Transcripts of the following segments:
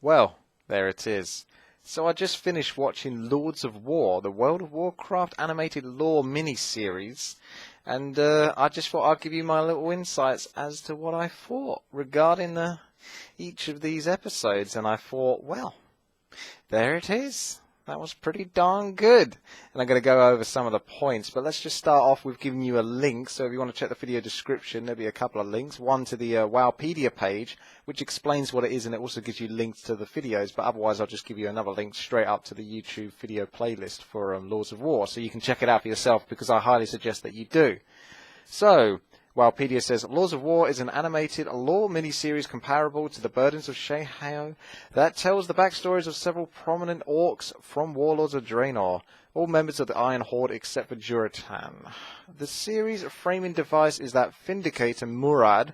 Well, there it is. So I just finished watching Lords of War, the World of Warcraft animated lore mini-series, and I just thought I'd give you my little insights as to what I thought regarding each of these episodes, and I thought, well, there it is. That was pretty darn good. And I'm going to go over some of the points, but let's just start off with giving you a link. So if you want to check the video description, there'll be a couple of links. One to the Wowpedia page, which explains what it is, and it also gives you links to the videos. But otherwise, I'll just give you another link straight up to the YouTube video playlist for Lords of War, so you can check it out for yourself, because I highly suggest that you do. So, Wowpedia says, Lords of War is an animated lore miniseries comparable to the Burdens of Shehao that tells the backstories of several prominent orcs from Warlords of Draenor, all members of the Iron Horde except for Durotan. The series' framing device is that Vindicate and Murad,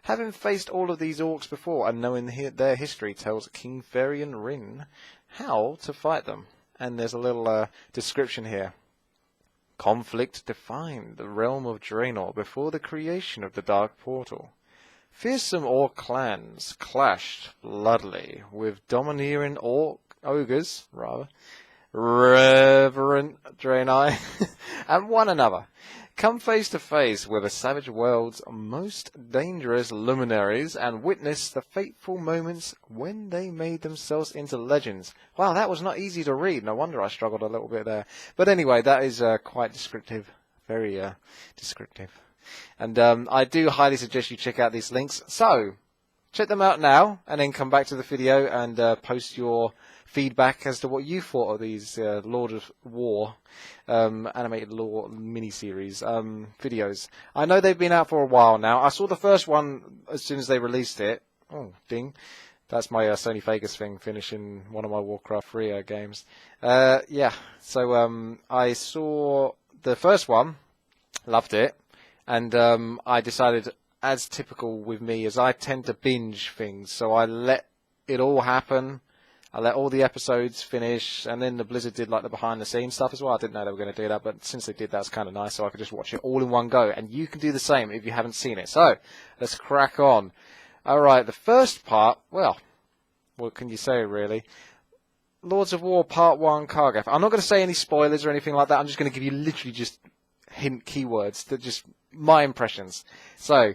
having faced all of these orcs before and knowing their history, tells King Varian Rin how to fight them. And there's a little description here. Conflict defined the realm of Draenor before the creation of the Dark Portal. Fearsome orc clans clashed bloodily with domineering ogres, reverent Draenei, and one another. Come face to face with a savage world's most dangerous luminaries and witness the fateful moments when they made themselves into legends. Wow, that was not easy to read. No wonder I struggled a little bit there. But anyway, that is quite descriptive. Very descriptive. And I do highly suggest you check out these links. So, check them out now, and then come back to the video and post your feedback as to what you thought of these Lord of War animated lore miniseries videos. I know they've been out for a while now. I saw the first one as soon as they released it. Oh, ding. That's my Sony Vegas thing, finishing one of my Warcraft 3 games. Yeah, so I saw the first one, loved it, and I decided, as typical with me, as I tend to binge things, so I let it all happen. I let all the episodes finish, and then the Blizzard did like the behind-the-scenes stuff as well. I didn't know they were going to do that, but since they did, that's kind of nice, so I could just watch it all in one go. And you can do the same if you haven't seen it. So, let's crack on. Alright, the first part, well, what can you say, really? Lords of War Part 1 Kargath. I'm not going to say any spoilers or anything like that. I'm just going to give you literally just hint keywords, that just my impressions. So,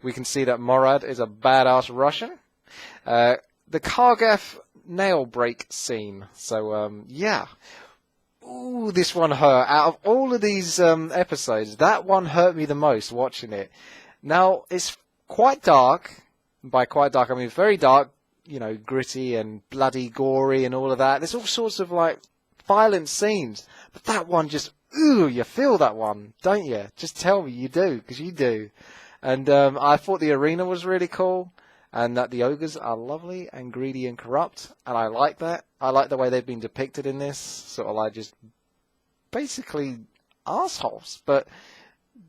we can see that Morad is a badass Russian. The Kargath nail break scene. So, yeah. Ooh, this one hurt. Out of all of these episodes, that one hurt me the most watching it. Now, it's quite dark. By quite dark, I mean very dark, you know, gritty and bloody, gory and all of that. There's all sorts of, like, violent scenes. But that one just, ooh, you feel that one, don't you? Just tell me you do, because you do. And I thought the arena was really cool. And that the ogres are lovely and greedy and corrupt. And I like that. I like the way they've been depicted in this. Sort of like just basically assholes. But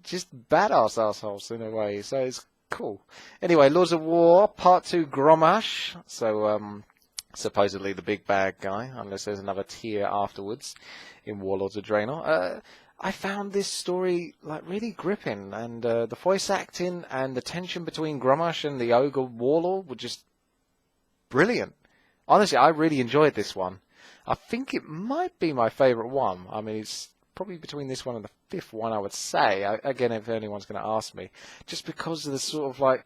just badass assholes in a way. So it's cool. Anyway, Lords of War, Part 2 Grommash. So, supposedly the big bad guy. Unless there's another tier afterwards in Warlords of Draenor. I found this story like really gripping, and the voice acting and the tension between Grommash and the ogre warlord were just brilliant. Honestly, I really enjoyed this one. I think it might be my favourite one. I mean, it's probably between this one and the fifth one, I would say. Again, if anyone's going to ask me, just because of the sort of like,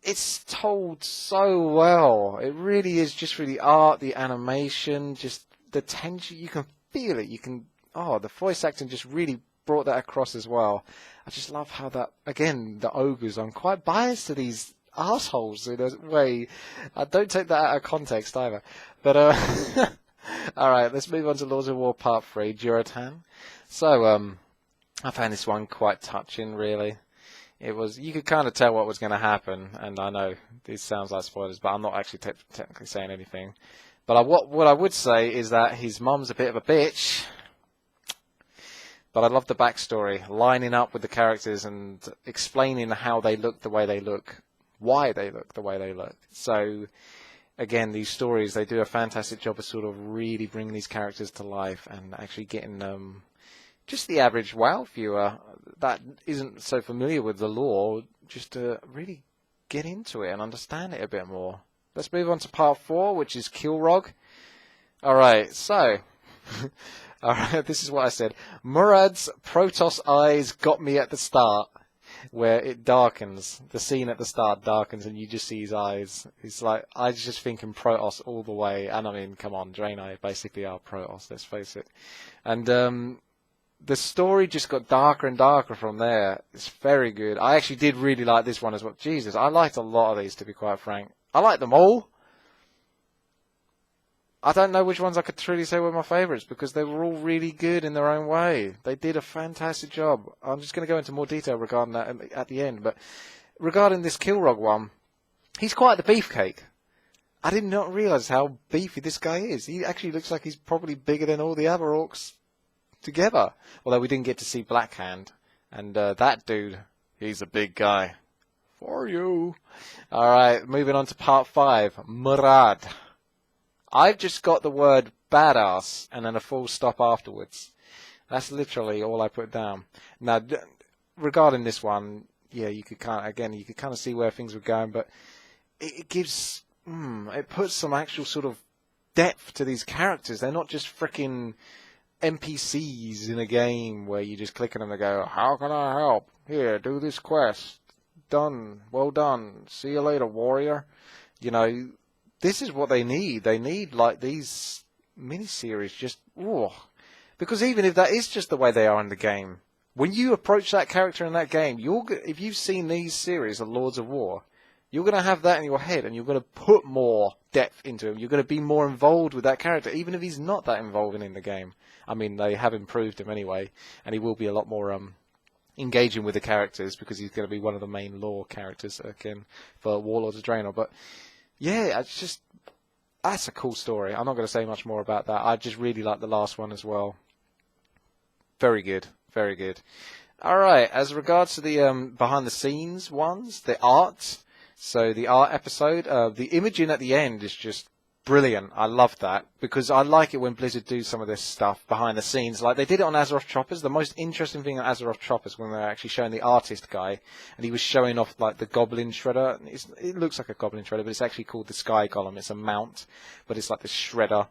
it's told so well. It really is, just for the art, the animation, just the tension. You can feel it. You can. Oh, the voice acting just really brought that across as well. I just love how that, again, the ogres, I'm quite biased to these assholes in a way. I don't take that out of context either. But, alright, let's move on to Lords of War Part 3, Durotan. So, I found this one quite touching, really. It was, you could kind of tell what was going to happen, and I know this sounds like spoilers, but I'm not actually technically saying anything. But what I would say is that his mum's a bit of a bitch. But I love the backstory, lining up with the characters and explaining how they look the way they look, why they look the way they look. So, again, these stories, they do a fantastic job of sort of really bringing these characters to life and actually getting just the average WoW viewer that isn't so familiar with the lore, just to really get into it and understand it a bit more. let's move on to part 4, which is Kilrogg. Alright, so, alright, this is what I said. Murad's Protoss eyes got me at the start, where it darkens. The scene at the start darkens and you just see his eyes. It's like, I was just thinking Protoss all the way. And I mean, come on, Draenei basically are Protoss, let's face it. And the story just got darker and darker from there. It's very good. I actually did really like this one as well. Jesus, I liked a lot of these, to be quite frank. I like them all. I don't know which ones I could truly say were my favourites because they were all really good in their own way. They did a fantastic job. I'm just going to go into more detail regarding that at the end. But regarding this Kilrogg one, he's quite the beefcake. I did not realise how beefy this guy is. He actually looks like he's probably bigger than all the other orcs together. Although we didn't get to see Blackhand. And that dude, he's a big guy. For you. Alright, moving on to part 5. Murad. I've just got the word badass and then a full stop afterwards. That's literally all I put down. Now, regarding this one, yeah, you could kind of see where things were going, but it gives, it puts some actual sort of depth to these characters. They're not just freaking NPCs in a game where you just click on them and go, how can I help? Here, do this quest. Done. Well done. See you later, warrior. You know, this is what they need. They need, like, these miniseries just, because even if that is just the way they are in the game, when you approach that character in that game, if you've seen these series of Lords of War, you're going to have that in your head and you're going to put more depth into him. You're going to be more involved with that character, even if he's not that involved in the game. I mean, they have improved him anyway, and he will be a lot more engaging with the characters because he's going to be one of the main lore characters again for Warlords of Draenor. But yeah, that's a cool story. I'm not going to say much more about that. I just really like the last one as well. Very good, very good. All right, as regards to the behind the scenes ones, the art. So the art episode, the imaging at the end is just brilliant. I love that because I like it when Blizzard do some of this stuff behind the scenes. Like they did it on Azeroth Choppers. The most interesting thing on Azeroth Choppers when they're actually showing the artist guy and he was showing off like the Goblin Shredder. It looks like a Goblin Shredder, but it's actually called the Sky Golem. It's a mount, but it's like this shredder.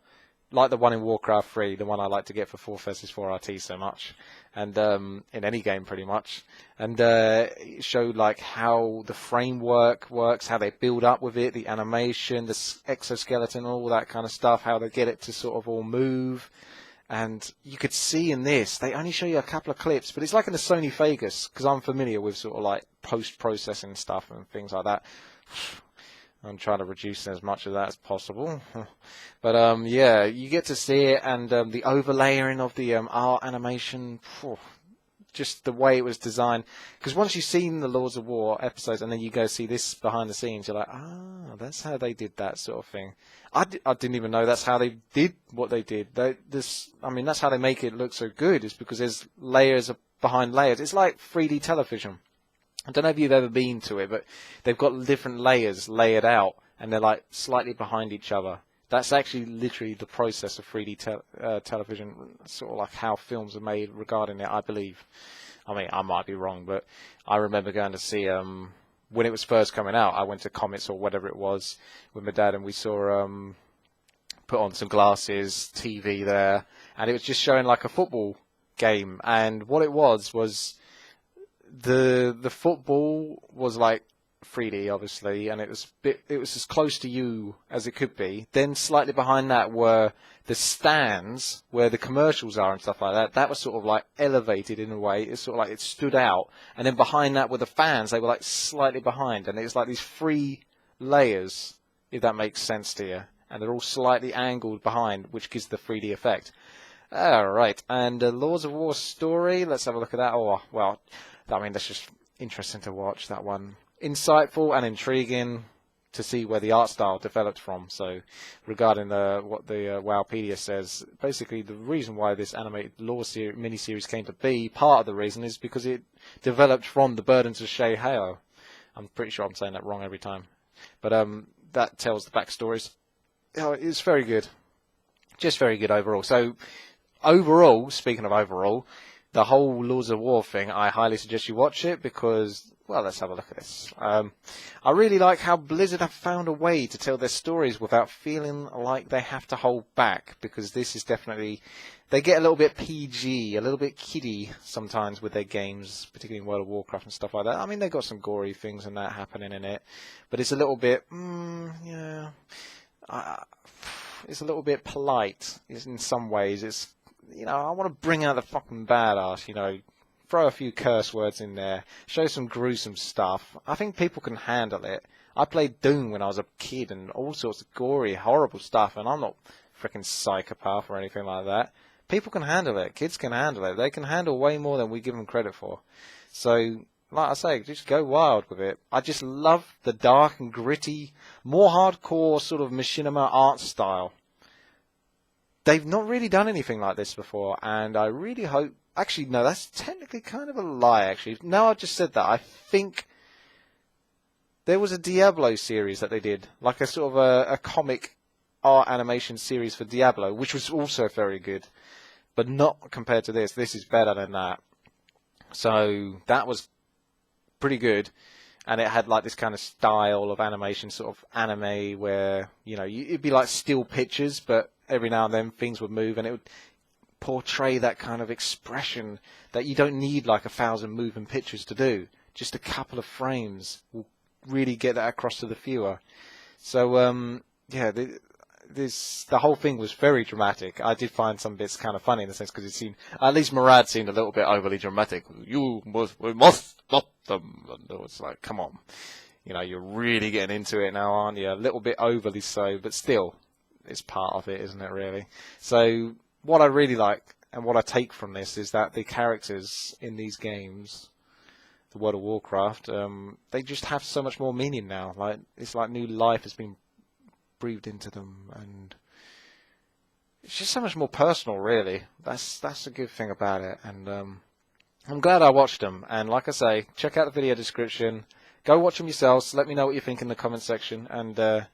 Like the one in Warcraft 3, the one I like to get for 4 versus 4 RT so much, and in any game pretty much. And it showed like how the framework works, how they build up with it, the animation, the exoskeleton, all that kind of stuff, how they get it to sort of all move. And you could see in this, they only show you a couple of clips, but it's like in the Sony Vegas, because I'm familiar with sort of like post-processing stuff and things like that. I'm trying to reduce as much of that as possible. But yeah, you get to see it, and the overlaying of the art animation, just the way it was designed. Because once you've seen the Lords of War episodes, and then you go see this behind the scenes, you're like, that's how they did that sort of thing. I didn't even know that's how they did what they did. That's how they make it look so good, is because there's layers behind layers. It's like 3D television. I don't know if you've ever been to it, but they've got different layers layered out, and they're like slightly behind each other. That's actually literally the process of 3D television, sort of like how films are made regarding it, I believe. I mean, I might be wrong, but I remember going to see, when it was first coming out, I went to Comets or whatever it was with my dad, and we saw, put on some glasses, TV there, and it was just showing like a football game, and what it was the football was like 3D, obviously, and it was as close to you as it could be. Then slightly behind that were the stands where the commercials are and stuff like that. That was sort of like elevated in a way. It's sort of like it stood out. And then behind that were the fans. They were like slightly behind, and it was like these 3 layers, if that makes sense to you. And they're all slightly angled behind, which gives the 3D effect. All right, and the Lords of War story. Let's have a look at that. Oh well. I mean, that's just interesting to watch, that one. Insightful and intriguing to see where the art style developed from. So, regarding what the Wowpedia says, basically the reason why this animated lore miniseries came to be, part of the reason, is because it developed from the Burdens of Shay Hao. I'm pretty sure I'm saying that wrong every time. But that tells the backstories. It's very good. Just very good overall. So, overall, speaking of overall, the whole Lords of War thing, I highly suggest you watch it because, well, let's have a look at this. I really like how Blizzard have found a way to tell their stories without feeling like they have to hold back, because this is definitely, they get a little bit PG, a little bit kiddie sometimes with their games, particularly in World of Warcraft and stuff like that. I mean, they've got some gory things and that happening in it, but it's a little bit, it's a little bit polite in some ways. It's, you know, I want to bring out the fucking badass, you know, throw a few curse words in there, show some gruesome stuff. I think people can handle it. I played Doom when I was a kid and all sorts of gory, horrible stuff, and I'm not a freaking psychopath or anything like that. People can handle it. Kids can handle it. They can handle way more than we give them credit for. So, like I say, just go wild with it. I just love the dark and gritty, more hardcore sort of machinima art style. They've not really done anything like this before, and I really hope... Actually, no, that's technically kind of a lie, actually. Now I've just said that, I think there was a Diablo series that they did, like a sort of a comic art animation series for Diablo, which was also very good, but not compared to this. This is better than that. So that was pretty good, and it had like this kind of style of animation, sort of anime, where, you know, it'd be like still pictures, but every now and then things would move, and it would portray that kind of expression that you don't need like 1,000 moving pictures to do. Just a couple of frames will really get that across to the viewer. So, yeah, the whole thing was very dramatic. I did find some bits kind of funny in the sense because it seemed, at least Murad seemed a little bit overly dramatic. We must stop them. And it was like, come on. You know, you're really getting into it now, aren't you? A little bit overly so, but still, it's part of it, isn't it, really? So, what I really like and what I take from this is that the characters in these games, the World of Warcraft, they just have so much more meaning now. Like, it's like new life has been breathed into them, and it's just so much more personal, really. That's a good thing about it, and I'm glad I watched them. And like I say, check out the video description. Go watch them yourselves. Let me know what you think in the comment section, and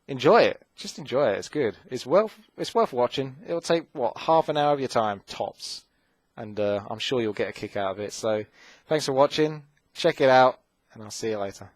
enjoy it. Just enjoy it. It's good. It's worth watching. It'll take, what, half an hour of your time, tops. And I'm sure you'll get a kick out of it. So, thanks for watching. Check it out, and I'll see you later.